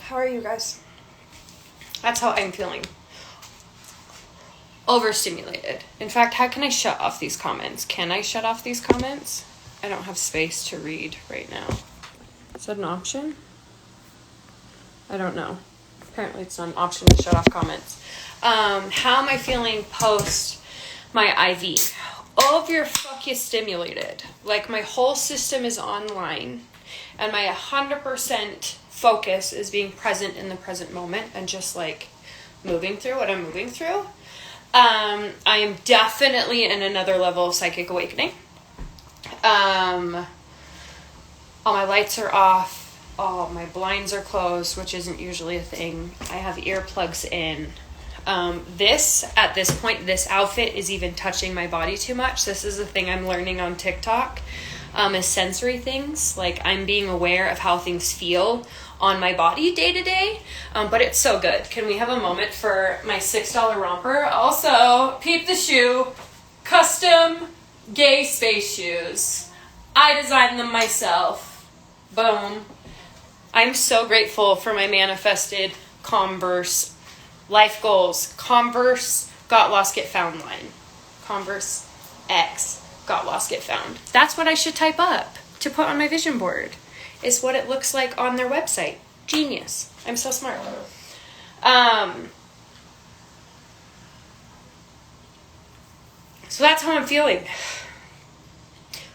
How are you guys? That's how I'm feeling. Overstimulated. In fact, how can I shut off these comments? Can I shut off these comments? I don't have space to read right now. Is that an option? I don't know. Apparently it's not an option to shut off comments. How am I feeling post my IV? Overstimulated. Like my whole system is online and my 100% focus is being present in the present moment and just like moving through what I'm moving through. I am definitely in another level of psychic awakening. All my lights are off. All my blinds are closed, which isn't usually a thing. I have earplugs in. At this point, this outfit is even touching my body too much. This is a thing I'm learning on TikTok, is sensory things. Like I'm being aware of how things feel on my body day to day. But it's so good. Can we have a moment for my $6 romper? Also, peep the shoe, custom gay space shoes. I designed them myself. Boom. I'm so grateful for my manifested Converse life goals. Converse got lost, get found line. Converse X got lost, get found. That's what I should type up to put on my vision board. Is what it looks like on their website. Genius. I'm so smart. So that's how I'm feeling.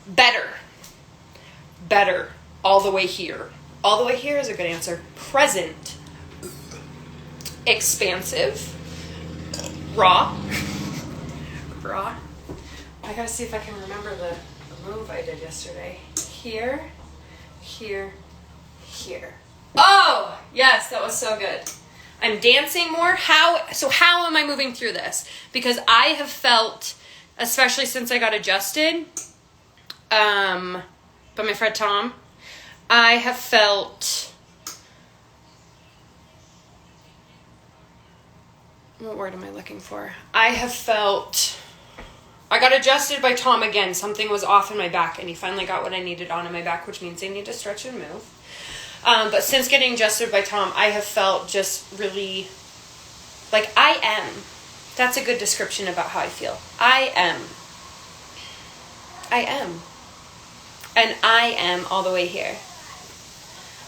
Better. All the way here. All the way here is a good answer. Present. Expansive. Raw. I gotta see if I can remember the move I did yesterday. Here. Oh, yes, that was so good. I'm dancing more. How am I moving through this? Because I have felt, especially since I got adjusted, by my friend Tom, I have felt, what word am I looking for? I got adjusted by Tom again. Something was off in my back, and he finally got what I needed on in my back, which means I need to stretch and move. But since getting adjusted by Tom, I have felt just really like I am. That's a good description about how I feel. I am. And I am all the way here.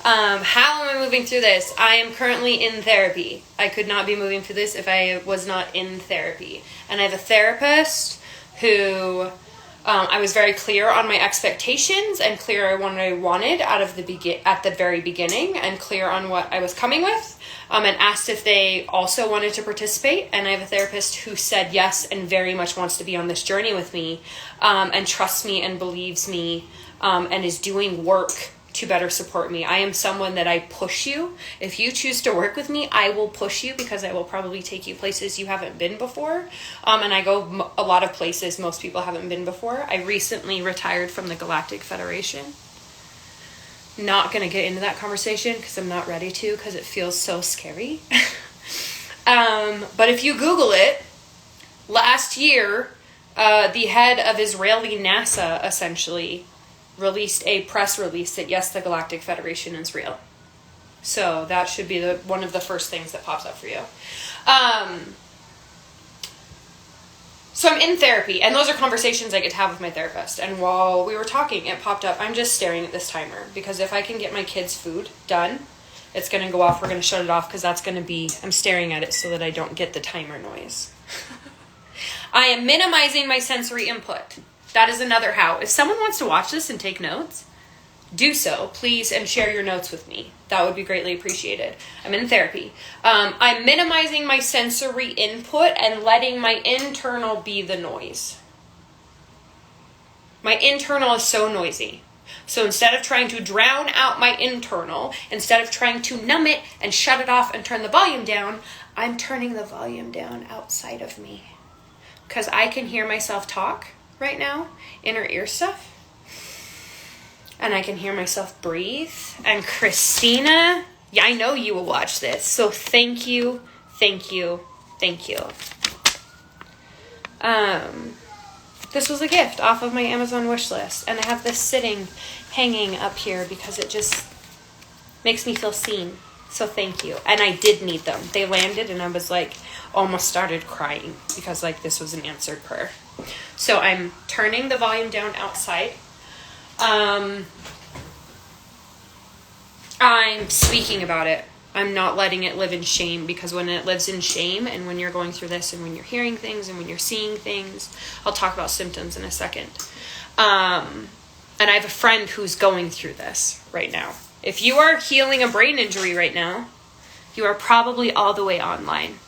How am I moving through this? I am currently in therapy. I could not be moving through this if I was not in therapy. And I have a therapist who I was very clear on my expectations and clear on what I wanted at the very beginning and clear on what I was coming with, and asked if they also wanted to participate. And I have a therapist who said yes and very much wants to be on this journey with me, and trusts me and believes me, and is doing work to better support me. I am someone that I push you. If you choose to work with me, I will push you because I will probably take you places you haven't been before. And I go a lot of places most people haven't been before. I recently retired from the Galactic Federation. Not going to get into that conversation because I'm not ready to because it feels so scary. But if you Google it, last year, the head of Israeli NASA essentially released a press release that yes, the Galactic Federation is real. So that should be one of the first things that pops up for you. So I'm in therapy, and those are conversations I get to have with my therapist. And while we were talking, it popped up. I'm just staring at this timer because if I can get my kids' food done, it's going to go off. We're going to shut it off because that's going to be, I'm staring at it so that I don't get the timer noise. I am minimizing my sensory input. That is another how. If someone wants to watch this and take notes, do so, please, and share your notes with me. That would be greatly appreciated. I'm in therapy. I'm minimizing my sensory input and letting my internal be the noise. My internal is so noisy. So instead of trying to drown out my internal, instead of trying to numb it and shut it off and turn the volume down, I'm turning the volume down outside of me. Because I can hear myself talk right now, inner ear stuff. And I can hear myself breathe. And Christina, yeah, I know you will watch this. So thank you. This was a gift off of my Amazon wish list. And I have this hanging up here because it just makes me feel seen. So thank you. And I did need them. They landed and I was like, almost started crying because like this was an answered prayer. So I'm turning the volume down outside. I'm speaking about it. I'm not letting it live in shame, because when it lives in shame and when you're going through this and when you're hearing things and when you're seeing things, I'll talk about symptoms in a second. And I have a friend who's going through this right now. If you are healing a brain injury right now, you are probably all the way online.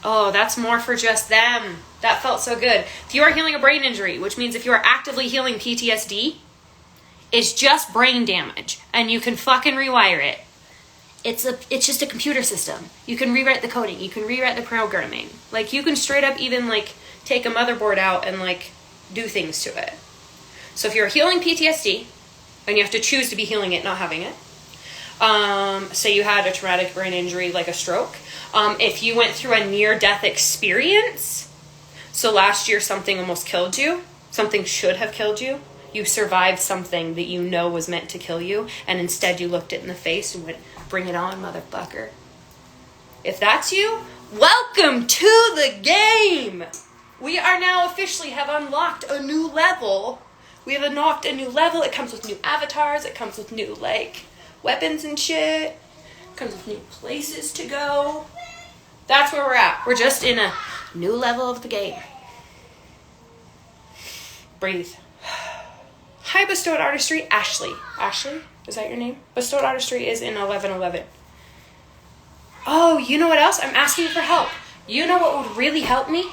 Oh, that's more for just them. That felt so good. If you are healing a brain injury, which means if you are actively healing PTSD, it's just brain damage and you can fucking rewire it. It's just a computer system. You can rewrite the coding. You can rewrite the programming. Like, you can straight up even, like, take a motherboard out and, like, do things to it. So if you're healing PTSD, and you have to choose to be healing it, not having it, say you had a traumatic brain injury like a stroke, if you went through a near-death experience, so last year something almost killed you, something should have killed you, you survived something that you know was meant to kill you, and instead you looked it in the face and went, bring it on, motherfucker. If that's you, welcome to the game! We are now officially have unlocked a new level. We have unlocked a new level. It comes with new avatars. It comes with new, like, weapons and shit. It comes with new places to go. That's where we're at. We're just in a new level of the game. Breathe. Hi, Bestowed Artistry. Ashley. Ashley? Is that your name? Bestowed Artistry is in 1111. Oh, you know what else? I'm asking for help. You know what would really help me?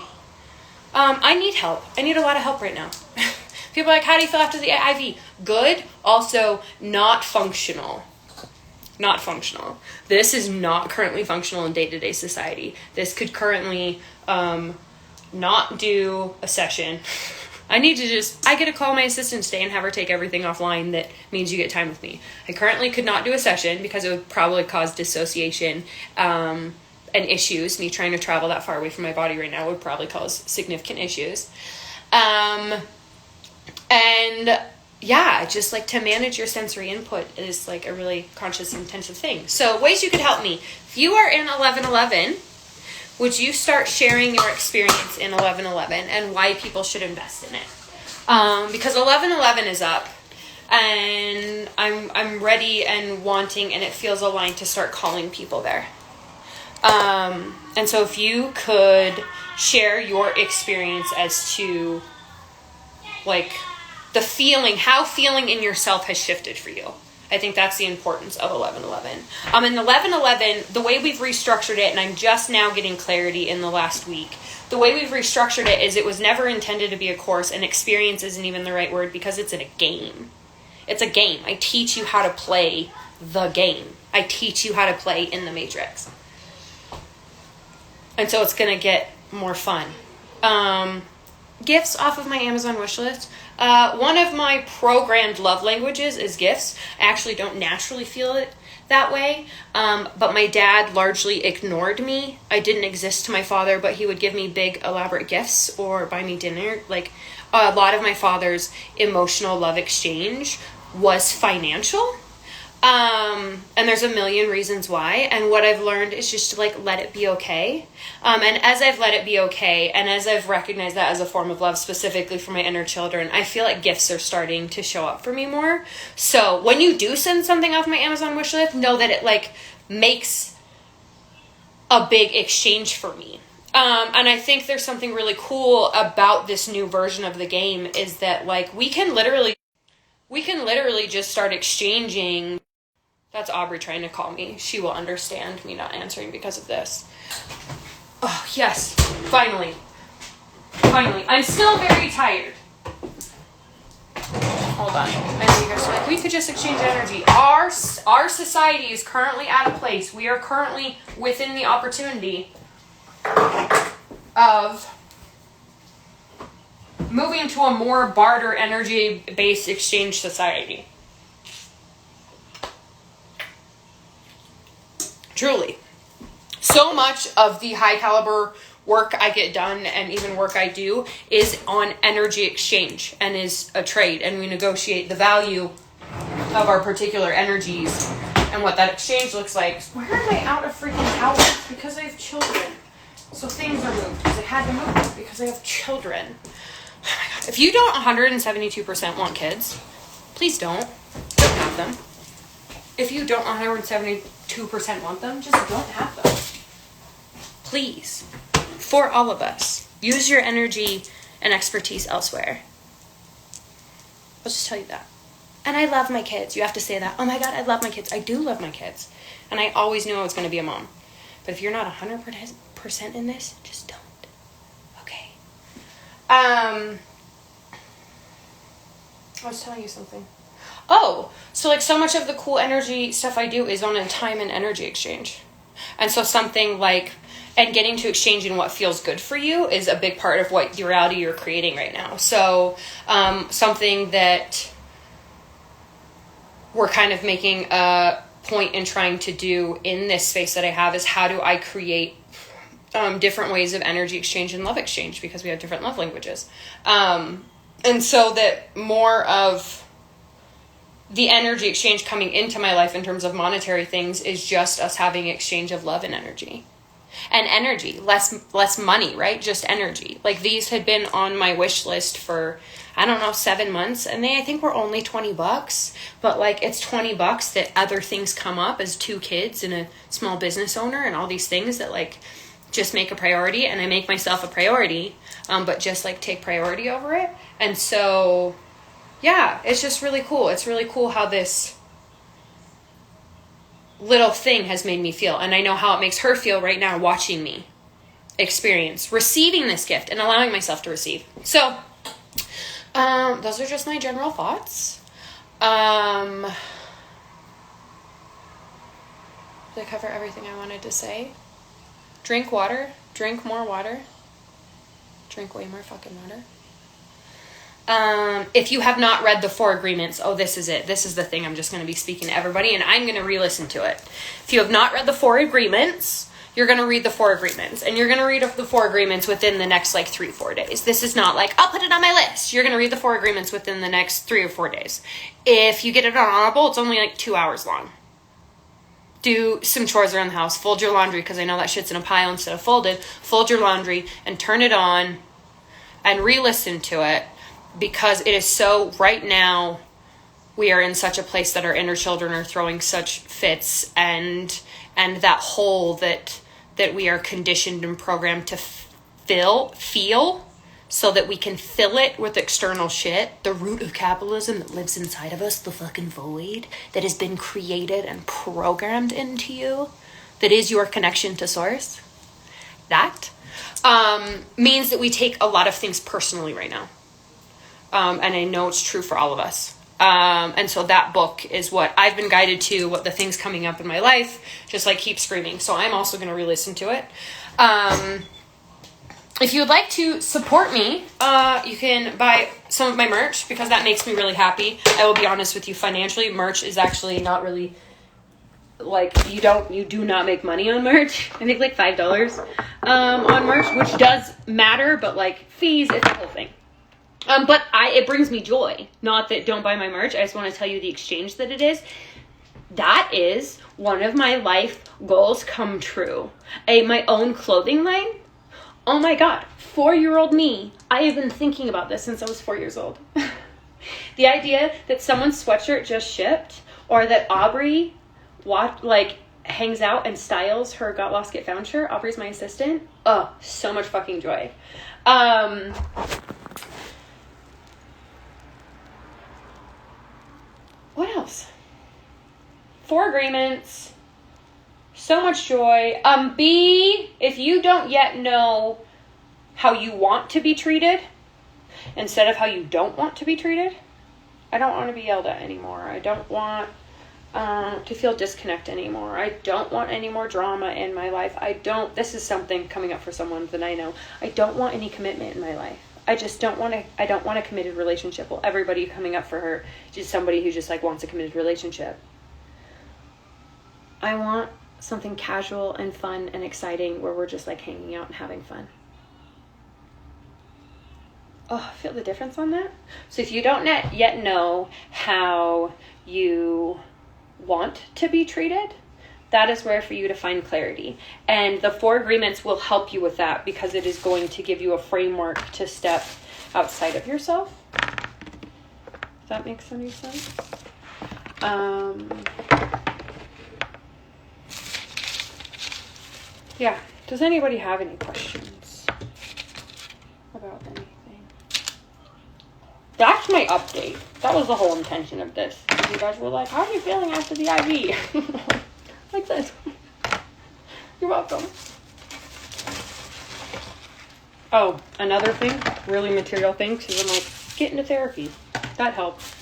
I need help. I need a lot of help right now. People are like, how do you feel after the IV? Good. Also, not functional. Not functional. This is not currently functional in day-to-day society. This could currently not do a session. I get to call my assistant today and have her take everything offline that means you get time with me. I currently could not do a session because it would probably cause dissociation and issues. Me trying to travel that far away from my body right now would probably cause significant issues. And yeah, just like to manage your sensory input is like a really conscious, intensive thing. So ways you could help me. If you are in 1111, would you start sharing your experience in 1111 and why people should invest in it? Because 1111 is up and I'm ready and wanting, and it feels aligned to start calling people there. And so if you could share your experience as to like the feeling, how feeling in yourself has shifted for you. I think that's the importance of 1111. In 1111, the way we've restructured it, and I'm just now getting clarity in the last week, the way we've restructured it is it was never intended to be a course, and experience isn't even the right word because it's in a game. It's a game. I teach you how to play the game. I teach you how to play in the Matrix. And so it's going to get more fun. Gifts off of my Amazon wish list. One of my programmed love languages is gifts. I actually don't naturally feel it that way. But my dad largely ignored me. I didn't exist to my father, but he would give me big, elaborate gifts or buy me dinner. Like, a lot of my father's emotional love exchange was financial. And there's a million reasons why. And what I've learned is just to like, let it be okay. And as I've let it be okay, and as I've recognized that as a form of love specifically for my inner children, I feel like gifts are starting to show up for me more. So when you do send something off my Amazon wish list, know that it like makes a big exchange for me. And I think there's something really cool about this new version of the game is that like, we can literally just start exchanging. That's Aubrey trying to call me. She will understand me not answering because of this. Oh, yes. Finally. I'm still very tired. Hold on. I know you guys are like, we could just exchange energy. Our society is currently at a place. We are currently within the opportunity of moving to a more barter energy-based exchange society. Truly. So much of the high caliber work I get done and even work I do is on energy exchange and is a trade, and we negotiate the value of our particular energies and what that exchange looks like. Where am I out of freaking towels? Because I have children. So things are moved because I had to move because I have children. Oh my God. If you don't 172% want kids, please don't. Don't have them. If you don't 172% want them, just don't have them. Please. For all of us. Use your energy and expertise elsewhere. I'll just tell you that. And I love my kids. You have to say that. Oh my God, I love my kids. I do love my kids. And I always knew I was going to be a mom. But if you're not 100% in this, just don't. Okay. I was telling you something. Oh, so like so much of the cool energy stuff I do is on a time and energy exchange. And so something like, and getting to exchange in what feels good for you is a big part of what the reality you're creating right now. So something that we're kind of making a point in trying to do in this space that I have is how do I create different ways of energy exchange and love exchange, because we have different love languages. And so that more of the energy exchange coming into my life in terms of monetary things is just us having exchange of love and energy. And energy, less money, right? Just energy. Like these had been on my wish list for, I don't know, 7 months. And I think were only $20. But like it's $20 that other things come up as 2 kids and a small business owner and all these things that like just make a priority. And I make myself a priority, but just like take priority over it. And so, yeah, it's just really cool. It's really cool how this little thing has made me feel. And I know how it makes her feel right now watching me experience receiving this gift and allowing myself to receive. So those are just my general thoughts. Did I cover everything I wanted to say? Drink water. Drink more water. Drink way more fucking water. If you have not read the 4 agreements, this is it. This is the thing I'm just going to be speaking to everybody, and I'm going to re-listen to it. If you have not read the 4 agreements, you're going to read the 4 agreements, and you're going to read the 4 agreements within the next 3-4 days. This is not like, I'll put it on my list. You're going to read the 4 agreements within the next 3 or 4 days. If you get it on Audible, it's only 2 hours long. Do some chores around the house. Fold your laundry, because I know that shit's in a pile instead of folded. Fold your laundry and turn it on and re-listen to it. Because it is so, right now, we are in such a place that our inner children are throwing such fits, and that hole that we are conditioned and programmed to feel, so that we can fill it with external shit. The root of capitalism that lives inside of us, the fucking void that has been created and programmed into you, that is your connection to source. That means that we take a lot of things personally right now. And I know it's true for all of us. And so that book is what I've been guided to, what the things coming up in my life, just keep screaming. So I'm also going to re-listen to it. If you would like to support me, you can buy some of my merch, because that makes me really happy. I will be honest with you, financially, merch is actually not really, you do not make money on merch. I make $5 on merch, which does matter, but fees, it's a whole thing. But it brings me joy. Not that don't buy my merch. I just want to tell you the exchange that it is. That is one of my life goals come true. My own clothing line. Oh my God. 4-year-old me. I have been thinking about this since I was 4 years old. The idea that someone's sweatshirt just shipped, or that Aubrey hangs out and styles her Got Lost Get Found shirt. Aubrey's my assistant. Oh, so much fucking joy. What else? 4 agreements. So much joy. If you don't yet know how you want to be treated instead of how you don't want to be treated, I don't want to be yelled at anymore. I don't want to feel disconnect anymore. I don't want any more drama in my life. This is something coming up for someone that I know. I don't want any commitment in my life. I don't want a committed relationship. Well, everybody coming up for her is somebody who just wants a committed relationship. I want something casual and fun and exciting where we're just like hanging out and having fun. Oh, feel the difference on that? So if you don't yet know how you want to be treated, that is where for you to find clarity. And the 4 agreements will help you with that, because it is going to give you a framework to step outside of yourself. If that makes any sense. Yeah. Does anybody have any questions about anything? That's my update. That was the whole intention of this. You guys were like, how are you feeling after the IV? Like this. You're welcome. Oh, another thing, really material thing, because I'm like, get into therapy. That helps.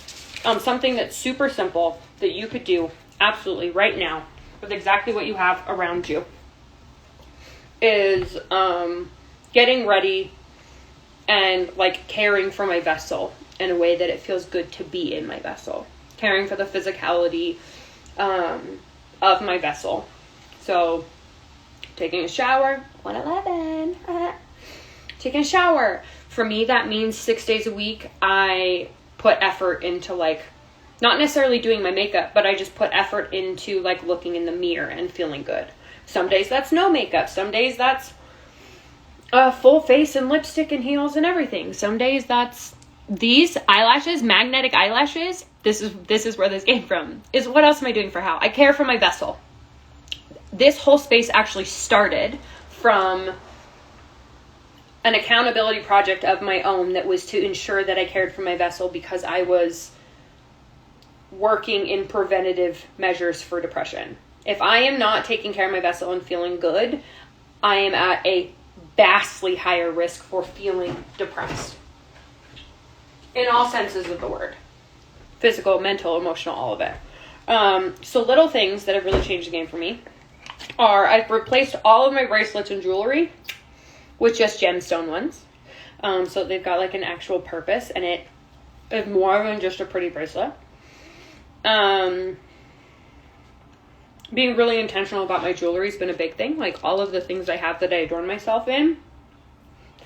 Something that's super simple that you could do absolutely right now with exactly what you have around you is getting ready and like caring for my vessel in a way that it feels good to be in my vessel. Caring for the physicality of my vessel. So taking a shower, 111. Taking a shower. For me, that means 6 days a week I put effort into like, not necessarily doing my makeup, but I just put effort into like looking in the mirror and feeling good. Some days that's no makeup. Some days that's a full face and lipstick and heels and everything. Some days that's these eyelashes, magnetic eyelashes. This is where this came from. Is what else am I doing for how? I care for my vessel. This whole space actually started from an accountability project of my own that was to ensure that I cared for my vessel, because I was working in preventative measures for depression. If I am not taking care of my vessel and feeling good, I am at a vastly higher risk for feeling depressed. In all senses of the word. Physical, mental, emotional, all of it. So little things that have really changed the game for me are I've replaced all of my bracelets and jewelry with just gemstone ones. So they've got like an actual purpose, and it is more than just a pretty bracelet. Being really intentional about my jewelry has been a big thing. Like all of the things I have that I adorn myself in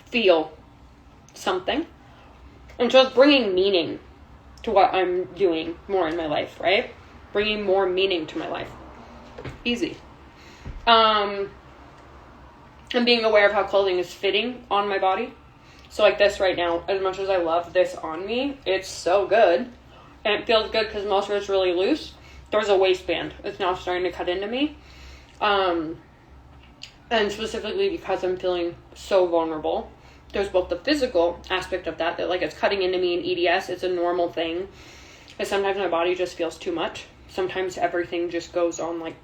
feel something. And so it's bringing meaning to what I'm doing more in my life, right? Bringing more meaning to my life. Easy. And being aware of how clothing is fitting on my body. So like this right now, as much as I love this on me, it's so good. And it feels good because most of it's really loose. There's a waistband. It's now starting to cut into me. And specifically because I'm feeling so vulnerable. There's both the physical aspect of that like it's cutting into me in EDS. It's a normal thing. And sometimes my body just feels too much. Sometimes everything just goes on like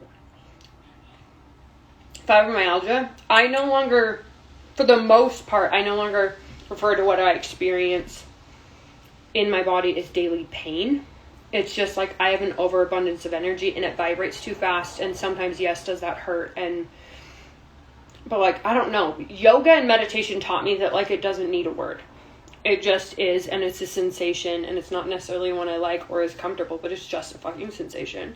fibromyalgia. I no longer, for the most part, I no longer refer to what I experience in my body as daily pain. It's just like I have an overabundance of energy and it vibrates too fast. And sometimes, yes, does that hurt? But like, I don't know. Yoga and meditation taught me that like it doesn't need a word. It just is, and it's a sensation, and it's not necessarily one I like or is comfortable, but it's just a fucking sensation.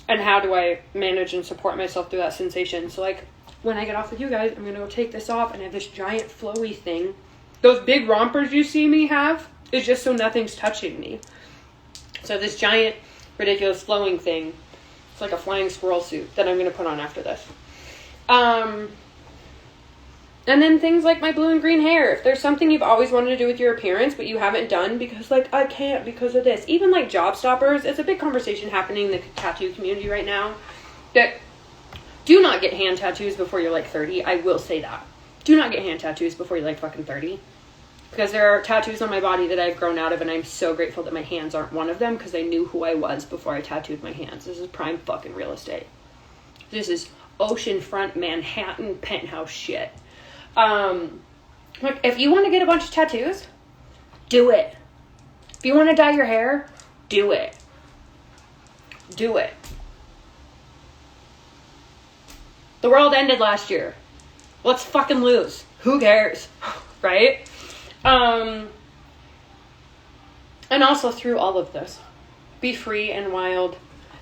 And how do I manage and support myself through that sensation? So like, when I get off with you guys, I'm going to go take this off, and I have this giant flowy thing. Those big rompers you see me have is just so nothing's touching me. So this giant, ridiculous flowing thing, it's like a flying squirrel suit that I'm going to put on after this. And then things like my blue and green hair. If there's something you've always wanted to do with your appearance, but you haven't done because, like, I can't because of this. Even, like, job stoppers. It's a big conversation happening in the tattoo community right now. That do not get hand tattoos before you're, like, 30. I will say that. Do not get hand tattoos before you're, like, fucking 30. Because there are tattoos on my body that I've grown out of, and I'm so grateful that my hands aren't one of them because I knew who I was before I tattooed my hands. This is prime fucking real estate. This is oceanfront Manhattan penthouse shit. Like, if you want to get a bunch of tattoos, do it. If you want to dye your hair, do it. Do it. The world ended last year. Let's fucking lose. Who cares? Right? And also through all of this, be free and wild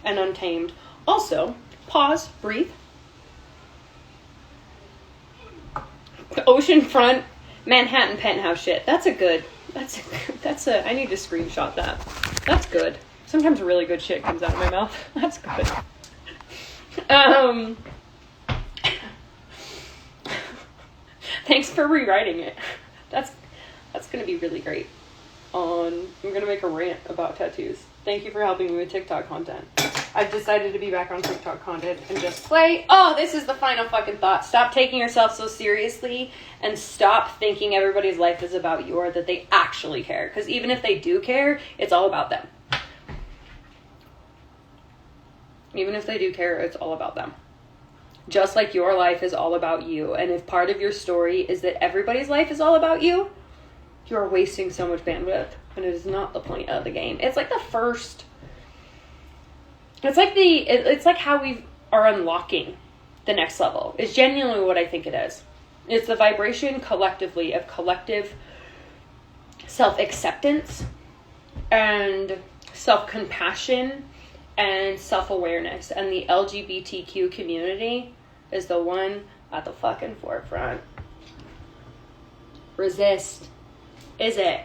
and untamed. Also, pause, breathe. The oceanfront Manhattan penthouse shit. I need to screenshot that. That's good. Sometimes really good shit comes out of my mouth. That's good. Thanks for rewriting it. That's gonna be really great. I'm gonna make a rant about tattoos. Thank you for helping me with TikTok content. I've decided to be back on TikTok content and just play. Oh, this is the final fucking thought. Stop taking yourself so seriously and stop thinking everybody's life is about you or that they actually care. Because even if they do care, it's all about them. Even if they do care, it's all about them. Just like your life is all about you. And if part of your story is that everybody's life is all about you, you're wasting so much bandwidth. And it is not the point of the game. It's like the first... It's like how we are unlocking the next level. It's genuinely what I think it is. It's the vibration collectively of collective self-acceptance and self-compassion and self-awareness. And the LGBTQ community is the one at the fucking forefront. Resist. Is it?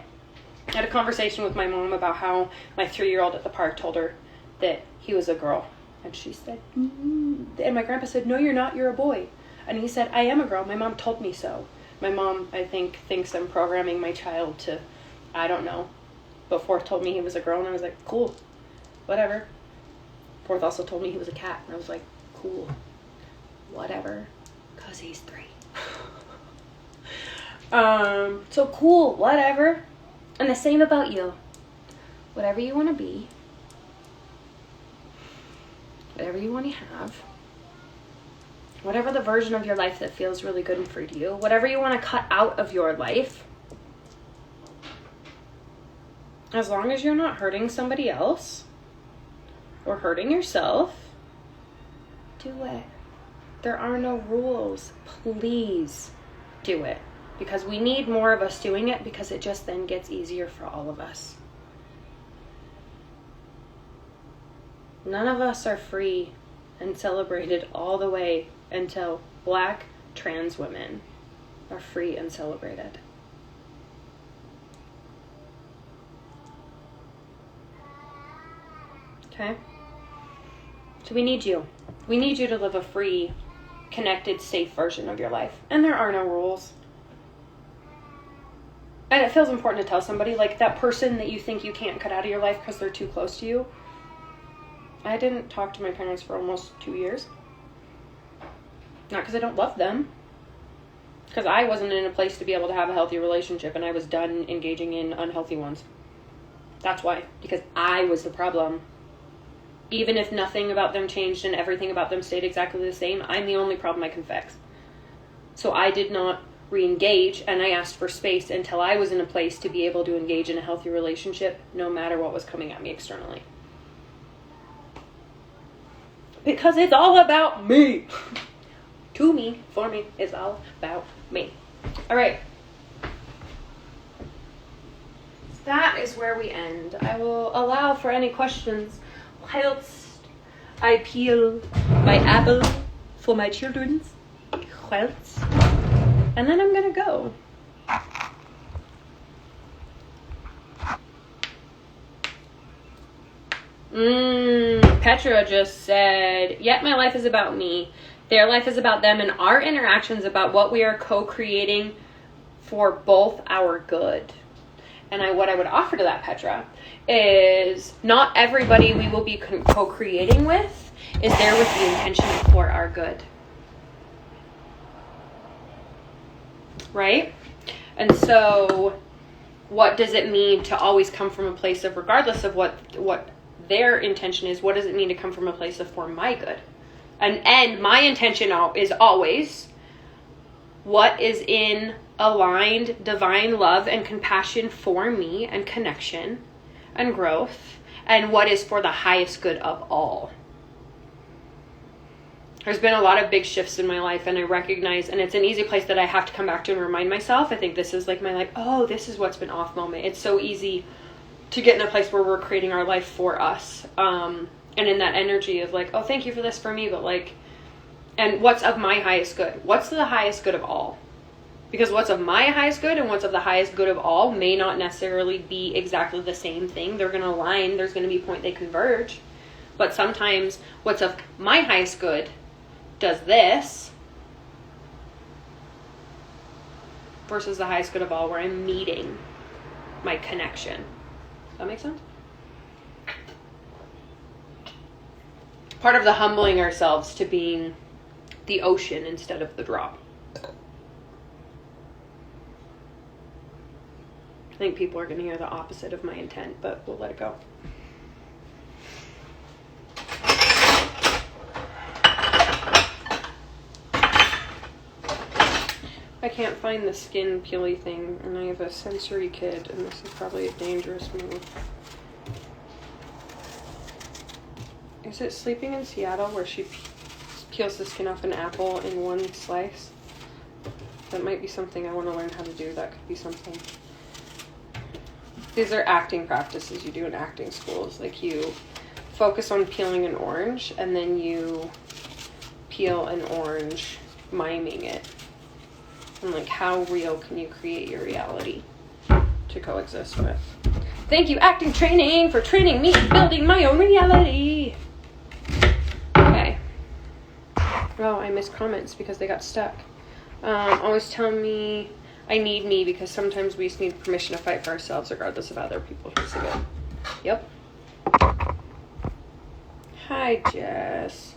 I had a conversation with my mom about how my 3-year-old at the park told her that he was a girl. And she said, and my grandpa said, no, you're not, you're a boy. And he said, I am a girl. My mom told me so. My mom, I think, thinks I'm programming my child to, I don't know. But Fourth told me he was a girl, and I was like, cool, whatever. Fourth also told me he was a cat, and I was like, cool, whatever, because he's 3. So cool, whatever. And the same about you. Whatever you want to be. Whatever you want to have. Whatever the version of your life that feels really good and free to you. Whatever you want to cut out of your life. As long as you're not hurting somebody else. Or hurting yourself. Do it. There are no rules. Please do it. Because we need more of us doing it, because it just then gets easier for all of us. None of us are free and celebrated all the way until Black trans women are free and celebrated. Okay? So we need you. We need you to live a free, connected, safe version of your life. And there are no rules. And it feels important to tell somebody, like that person that you think you can't cut out of your life because they're too close to you. I didn't talk to my parents for almost 2 years. Not because I don't love them. Because I wasn't in a place to be able to have a healthy relationship, and I was done engaging in unhealthy ones. That's why. Because I was the problem. Even if nothing about them changed and everything about them stayed exactly the same, I'm the only problem I can fix. So I did not re-engage, and I asked for space until I was in a place to be able to engage in a healthy relationship, no matter what was coming at me externally. Because it's all about me. To me, for me, it's all about me. All right. That is where we end. I will allow for any questions whilst I peel my apple for my children. Whilst. And then I'm gonna go. Petra just said, yet my life is about me. Their life is about them, and our interactions about what we are co-creating for both our good. And what I would offer to that, Petra, is not everybody we will be co-creating with is there with the intention for our good. Right? And so what does it mean to always come from a place of, regardless of what their intention is, what does it mean to come from a place of for my good? And my intention is always what is in aligned divine love and compassion for me and connection and growth, and what is for the highest good of all. There's been a lot of big shifts in my life, and I recognize, and it's an easy place that I have to come back to and remind myself. I think this is like my, like, oh, this is what's been off moment. It's so easy to get in a place where we're creating our life for us. And in that energy of like, oh, thank you for this for me, but like, and what's of my highest good? What's the highest good of all? Because what's of my highest good and what's of the highest good of all may not necessarily be exactly the same thing. They're going to align. There's going to be a point they converge. But sometimes what's of my highest good does this versus the highest good of all, where I'm meeting my connection. Does that make sense? Part of the humbling ourselves to being the ocean instead of the drop. I think people are going to hear the opposite of my intent, but we'll let it go. I can't find the skin peely thing, and I have a sensory kid, and this is probably a dangerous move. Is it Sleeping in Seattle where she peels the skin off an apple in one slice? That might be something I want to learn how to do. That could be something. These are acting practices you do in acting schools. Like you focus on peeling an orange, and then you peel an orange, miming it. And like, how real can you create your reality to coexist with? Thank you, acting training, for training me in building my own reality. Okay. Oh, I missed comments because they got stuck. Always tell me I need me, because sometimes we just need permission to fight for ourselves regardless of other people who see it. Yep. Hi, Jess.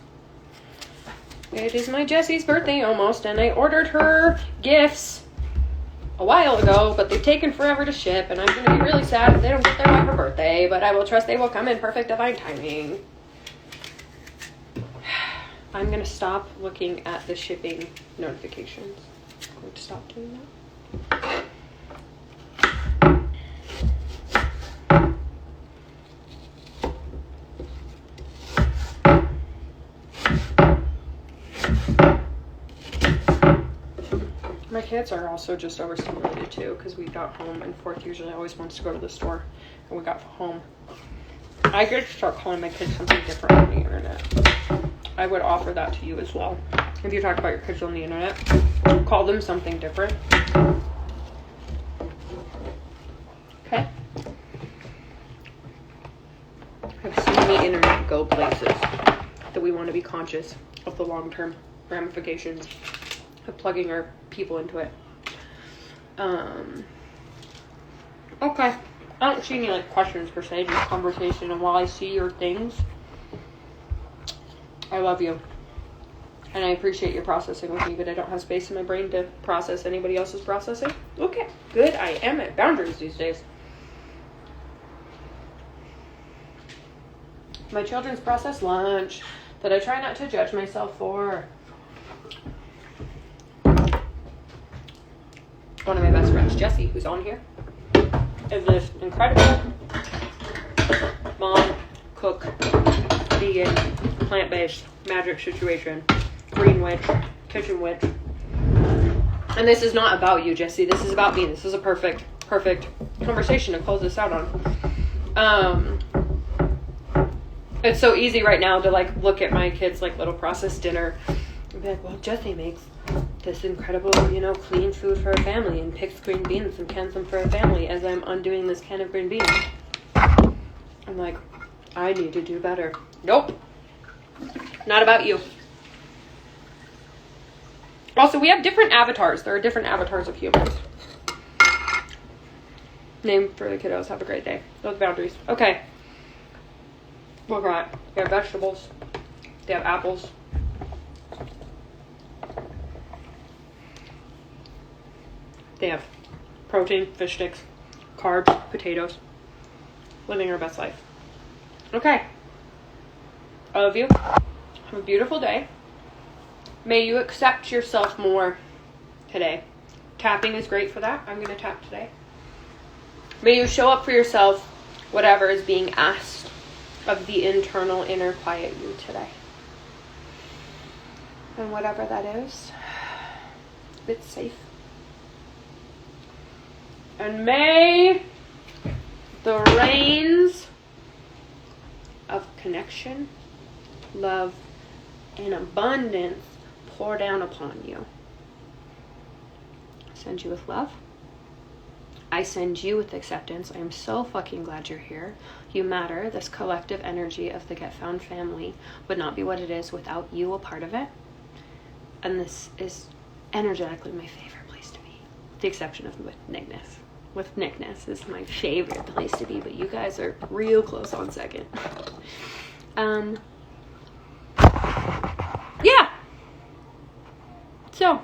It is my Jessie's birthday almost, and I ordered her gifts a while ago, but they've taken forever to ship, and I'm going to be really sad if they don't get there by her birthday, but I will trust they will come in perfect divine timing. I'm going to stop looking at the shipping notifications. I'm going to stop doing that. My kids are also just overstimulated too, because we got home, and Fourth usually always wants to go to the store, and we got home. I could start calling my kids something different on the internet. I would offer that to you as well. If you talk about your kids on the internet, call them something different. Okay? I've seen the internet go places that we want to be conscious of the long-term ramifications of plugging our people into it. Okay. I don't see any like questions per se, just conversation. And while I see your things, I love you. And I appreciate your processing with me, but I don't have space in my brain to process anybody else's processing. Okay, good. I am at boundaries these days. My children's process lunch that I try not to judge myself for. One of my best friends, Jessie, who's on here, is this incredible mom, cook, vegan, plant-based magic situation, green witch, kitchen witch. And this is not about you, Jessie. This is about me. This is a perfect conversation to close this out on. It's so easy right now to like look at my kids' like little processed dinner and be like, well, Jessie makes this incredible, clean food for a family and picks green beans and cans them for a family as I'm undoing this can of green beans. I'm like, I need to do better. Nope. Not about you. Also, we have different avatars. There are different avatars of humans. Name for the kiddos. Have a great day. Those boundaries. Okay. Look at that. They have vegetables. They have apples. They have protein, fish sticks, carbs, potatoes. Living our best life. Okay. I love you. Have a beautiful day. May you accept yourself more today. Tapping is great for that. I'm going to tap today. May you show up for yourself, whatever is being asked of the internal inner quiet you today. And whatever that is, it's safe. And may the rains of connection, love, and abundance pour down upon you. I send you with love. I send you with acceptance. I am so fucking glad you're here. You matter. This collective energy of the Get Found family would not be what it is without you a part of it. And this is energetically my favorite place to be. With the exception of with Nickness. With Nickness is my favorite place to be, but you guys are real close on second. Yeah. So,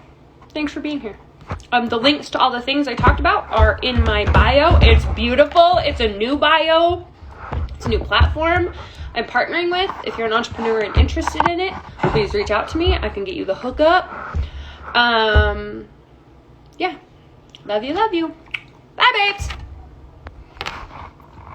thanks for being here. The links to all the things I talked about are in my bio. It's beautiful. It's a new bio. It's a new platform I'm partnering with. If you're an entrepreneur and interested in it, please reach out to me. I can get you the hookup. Yeah. Love you. Bye, babes.